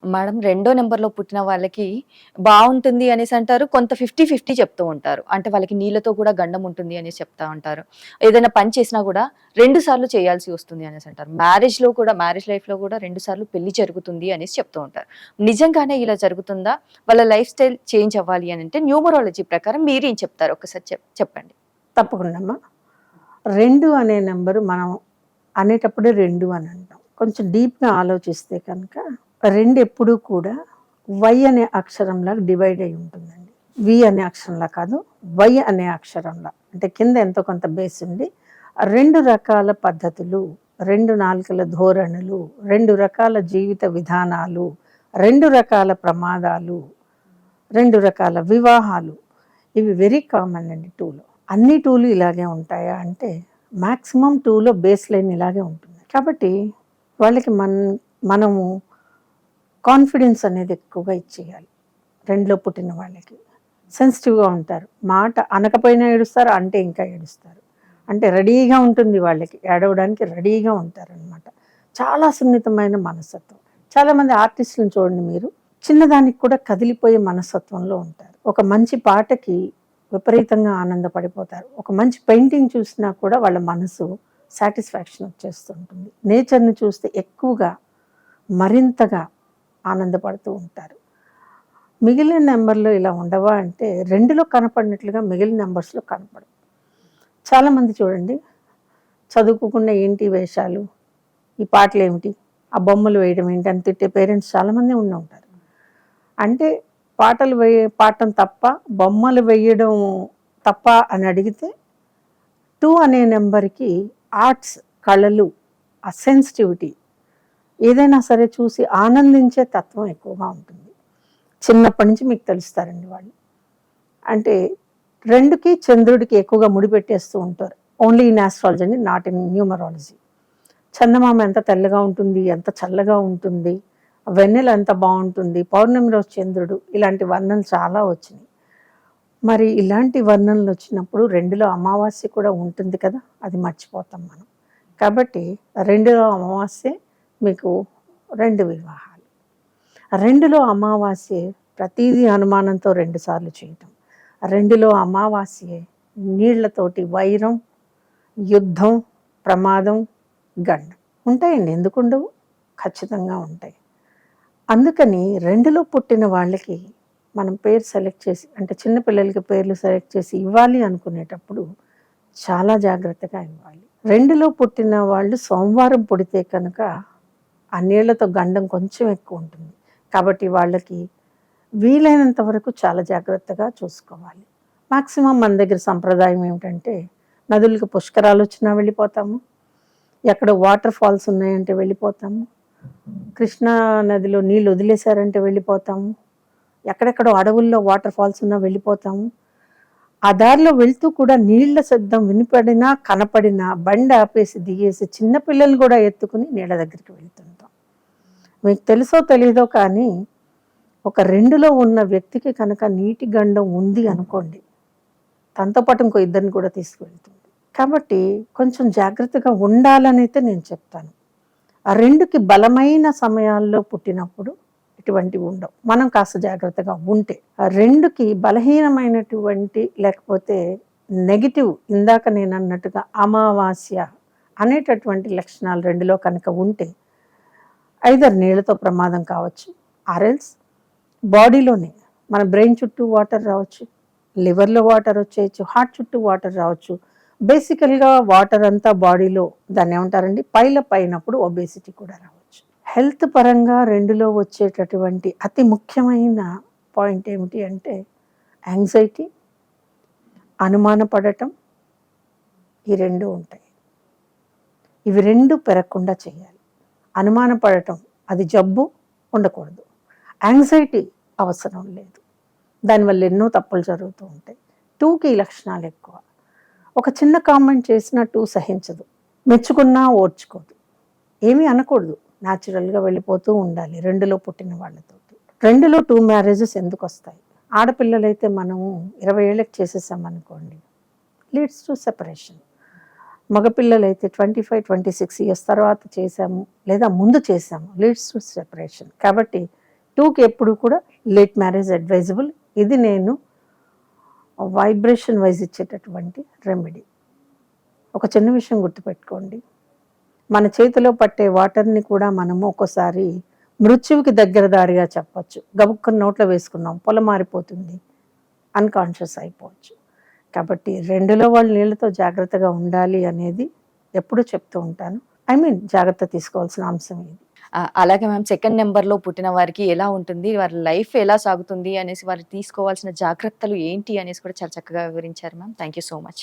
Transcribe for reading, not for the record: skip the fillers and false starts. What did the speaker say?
Madam రెండో నంబర్‌లో పుట్టిన వాళ్ళకి బావుంటుంది అనేసి అంటారు. కొంత 50, 50 చెప్తూ ఉంటారు. అంటే వాళ్ళకి నీళ్ళతో కూడా గండం ఉంటుంది అనేసి చెప్తా ఉంటారు. ఏదైనా పని చేసినా గూడా 2 సార్లు చేయాల్సి వస్తుంది అనేసి అంటారు. మ్యారేజ్‌లో కూడా మ్యారేజ్ లైఫ్‌లో కూడా 2 సార్లు పెళ్లి జరుగుతుంది అనేసి చెప్తూ ఉంటారు. నిజంగానే ఇలా జరుగుతుందా? వాళ్ళ లైఫ్ స్టైల్ చేంజ్ అవ్వాలి అనంటే న్యూమరాలజీ ప్రకారం మీరేం చెప్తారు? ఒక్కసారి చెప్పండి. తప్పకుండా అమ్మా. 2 అనే నంబరు మనం అనేటప్పుడే 2 అని అంటాం. కొంచెం డీప్‌గా ఆలోచిస్తే కనుక 2 ఎప్పుడూ కూడా వై అనే అక్షరంలా డివైడ్ అయి ఉంటుందండి. వి అనే అక్షరంలా కాదు, వై అనే అక్షరంలా. అంటే కింద ఎంతో కొంత బేస్ ఉండి 2 రకాల పద్ధతులు, 2 నాలుకల ధోరణులు, 2 రకాల జీవిత విధానాలు, 2 రకాల ప్రమాదాలు, 2 రకాల వివాహాలు. ఇవి వెరీ కామన్ అండి 2లో. అన్ని 2లు ఇలాగే ఉంటాయా అంటే మాక్సిమం 2లో బేస్ లైన్ ఇలాగే ఉంటుంది. కాబట్టి వాళ్ళకి మనము కాన్ఫిడెన్స్ అనేది ఎక్కువగా ఇచ్చేయాలి. 2లో పుట్టిన వాళ్ళకి సెన్సిటివ్‌గా ఉంటారు. మాట అనకపోయినా ఏడుస్తారు, అంటే ఇంకా ఏడుస్తారు. అంటే రెడీగా ఉంటుంది వాళ్ళకి, ఏడవడానికి రెడీగా ఉంటారనమాట. చాలా సున్నితమైన మనస్తత్వం. చాలామంది ఆర్టిస్టులను చూడండి మీరు, చిన్నదానికి కూడా కదిలిపోయే మనస్తత్వంలో ఉంటారు. ఒక మంచి పాటకి విపరీతంగా ఆనందపడిపోతారు. ఒక మంచి పెయింటింగ్ చూసినా కూడా వాళ్ళ మనసు సాటిస్ఫాక్షన్ వచ్చేస్తుంటుంది. నేచర్‌ని చూస్తే ఎక్కువగా మరింతగా ఆనందపడుతూ ఉంటారు. మిగిలిన నెంబర్‌లో ఇలా ఉండవా అంటే 2లో కనపడినట్లుగా మిగిలిన నెంబర్స్‌లో కనపడవు. చాలామంది చూడండి, చదువుకోకుండా ఏంటి వేషాలు, ఈ పాటలేమిటి, ఆ బొమ్మలు వేయడం ఏంటి అని తిట్టే పేరెంట్స్ చాలామంది ఉంటారు. అంటే పాటలు పాడటం తప్ప, బొమ్మలు వేయడం తప్ప అని అడిగితే 2 అనే నెంబర్‌కి ఆర్ట్స్, కళలు, ఆ సెన్సిటివిటీ ఏదైనా సరే చూసి ఆనందించే తత్వం ఎక్కువగా ఉంటుంది. చిన్నప్పటి నుంచి మీకు తెలుస్తారండి వాళ్ళు. అంటే 2కి చంద్రుడికి ఎక్కువగా ముడిపెట్టేస్తూ ఉంటారు. ఓన్లీ ఇన్ ఆస్ట్రాలజీ అండి, నాట్ ఇన్ న్యూమరాలజీ. చందమామ ఎంత తెల్లగా ఉంటుంది, ఎంత చల్లగా ఉంటుంది, వెన్నెల ఎంత బాగుంటుంది, పౌర్ణమి రోజు చంద్రుడు, ఇలాంటి వర్ణనలు చాలా వచ్చినాయి. మరి ఇలాంటి వర్ణనలు వచ్చినప్పుడు 2లో అమావాస్య కూడా ఉంటుంది కదా, అది మర్చిపోతాం మనం. కాబట్టి 2లో అమావాస్య మీకు 2 వివాహాలు. 2లో అమావాస్య ప్రతిదీ అనుమానంతో 2 సార్లు చేయటం. 2లో అమావాస్యే నీళ్లతోటి వైరం, యుద్ధం, ప్రమాదం, గండం ఉంటాయండి. ఎందుకుండవు? ఖచ్చితంగా ఉంటాయి. అందుకని 2లో పుట్టిన వాళ్ళకి మనం పేరు సెలెక్ట్ చేసి, అంటే చిన్నపిల్లలకి పేర్లు సెలెక్ట్ చేసి ఇవ్వాలి అనుకునేటప్పుడు చాలా జాగ్రత్తగా ఇవ్వాలి. 2లో పుట్టిన వాళ్ళు సోమవారం పుడితే కనుక ఆ నీళ్లతో గండం కొంచెం ఎక్కువ ఉంటుంది. కాబట్టి వాళ్ళకి వీలైనంత వరకు చాలా జాగ్రత్తగా చూసుకోవాలి. మాక్సిమం మన దగ్గర సంప్రదాయం ఏమిటంటే, నదులకు పుష్కరాలు వచ్చినా వెళ్ళిపోతాము, ఎక్కడ వాటర్ ఫాల్స్ ఉన్నాయంటే వెళ్ళిపోతాము, కృష్ణా నదిలో నీళ్ళు వదిలేశారంటే వెళ్ళిపోతాము, ఎక్కడెక్కడో అడవుల్లో వాటర్ ఫాల్స్ ఉన్నా వెళ్ళిపోతాము. ఆ దారిలో వెళ్తూ కూడా నీళ్ల శబ్దం వినిపడినా కనపడినా బండి ఆపేసి దిగేసి చిన్నపిల్లలు కూడా ఎత్తుకుని నీళ్ళ దగ్గరికి వెళ్తుంటాం. మీకు తెలుసో తెలీదో కానీ ఒక 2లో ఉన్న వ్యక్తికి కనుక నీటి గండం ఉంది అనుకోండి, తనతో పాటు ఇంకో ఇద్దరిని కూడా తీసుకువెళ్తుంది. కాబట్టి కొంచెం జాగ్రత్తగా ఉండాలనైతే నేను చెప్తాను. ఆ 2కి బలమైన సమయాల్లో పుట్టినప్పుడు ఇటువంటివి ఉండవు. మనం కాస్త జాగ్రత్తగా ఉంటే. ఆ 2కి బలహీనమైనటువంటి లేకపోతే నెగిటివ్, ఇందాక నేను అన్నట్టుగా అమావాస్య అనేటటువంటి లక్షణాలు 2లో కనుక ఉంటే ఐదర్ నీళ్ళతో ప్రమాదం కావచ్చు, ఆర్ఎల్స్ బాడీలోనే మన బ్రెయిన్ చుట్టూ వాటర్ రావచ్చు, లివర్లో వాటర్ వచ్చేయచ్చు, హార్ట్ చుట్టూ వాటర్ రావచ్చు. బేసికల్గా వాటర్ అంతా బాడీలో దాన్ని ఏమంటారండి, పైలప్ అయినప్పుడు ఒబేసిటీ కూడా రావచ్చు. హెల్త్ పరంగా 2లో వచ్చేటటువంటి అతి ముఖ్యమైన పాయింట్ ఏమిటి అంటే యాంగ్జైటీ, అనుమానపడటం, ఈ 2 ఉంటాయి. ఇవి 2 పెరగకుండా చేయాలి. అనుమానపడటం అది జబ్బు, ఉండకూడదు. యాంగ్జైటీ అవసరం లేదు, దానివల్ల ఎన్నో తప్పులు జరుగుతూ ఉంటాయి. 2కి లక్షణాలు ఎక్కువ. ఒక చిన్న కామెంట్ చేసినా 2 సహించదు, మెచ్చుకున్నా ఓర్చుకోదు, ఏమీ అనకూడదు, న్యాచురల్గా వెళ్ళిపోతూ ఉండాలి 2లో పుట్టిన వాళ్ళతో. 2లో 2 మ్యారేజెస్ ఎందుకు వస్తాయి? ఆడపిల్లలైతే మనము 20 ఏళ్ళకి చేసేసామనుకోండి, లీడ్స్ టు సెపరేషన్. మగపిల్లలైతే 25, 26 ఇయర్స్ తర్వాత చేసాము లేదా ముందు చేసాము, లీడ్స్ టు సెపరేషన్. కాబట్టి 2కి ఎప్పుడు కూడా లేట్ మ్యారేజ్ అడ్వైజబుల్. ఇది నేను వైబ్రేషన్ వైజ్ ఇచ్చేటటువంటి రెమెడీ. ఒక చిన్న విషయం గుర్తుపెట్టుకోండి, మన చేతిలో పట్టే వాటర్ని కూడా మనము ఒక్కోసారి మృత్యువుకి దగ్గర దారిగా చెప్పచ్చు. గబుక్కని నోట్లో వేసుకున్నాం, పొల మారిపోతుంది, అన్కాన్షియస్ అయిపోవచ్చు. కాబట్టి 2లో వాళ్ళు నీళ్ళతో జాగ్రత్తగా ఉండాలి అనేది ఎప్పుడు చెప్తూ ఉంటాను. జాగ్రత్త తీసుకోవాల్సిన అంశం ఇది. అలాగే మ్యామ్, సెకండ్ నెంబర్లో పుట్టిన వారికి ఎలా ఉంటుంది, వారి లైఫ్ ఎలా సాగుతుంది అనేసి వారు తీసుకోవాల్సిన జాగ్రత్తలు ఏంటి అనేసి కూడా చాలా చక్కగా వివరించారు ma'am. Thank you so much.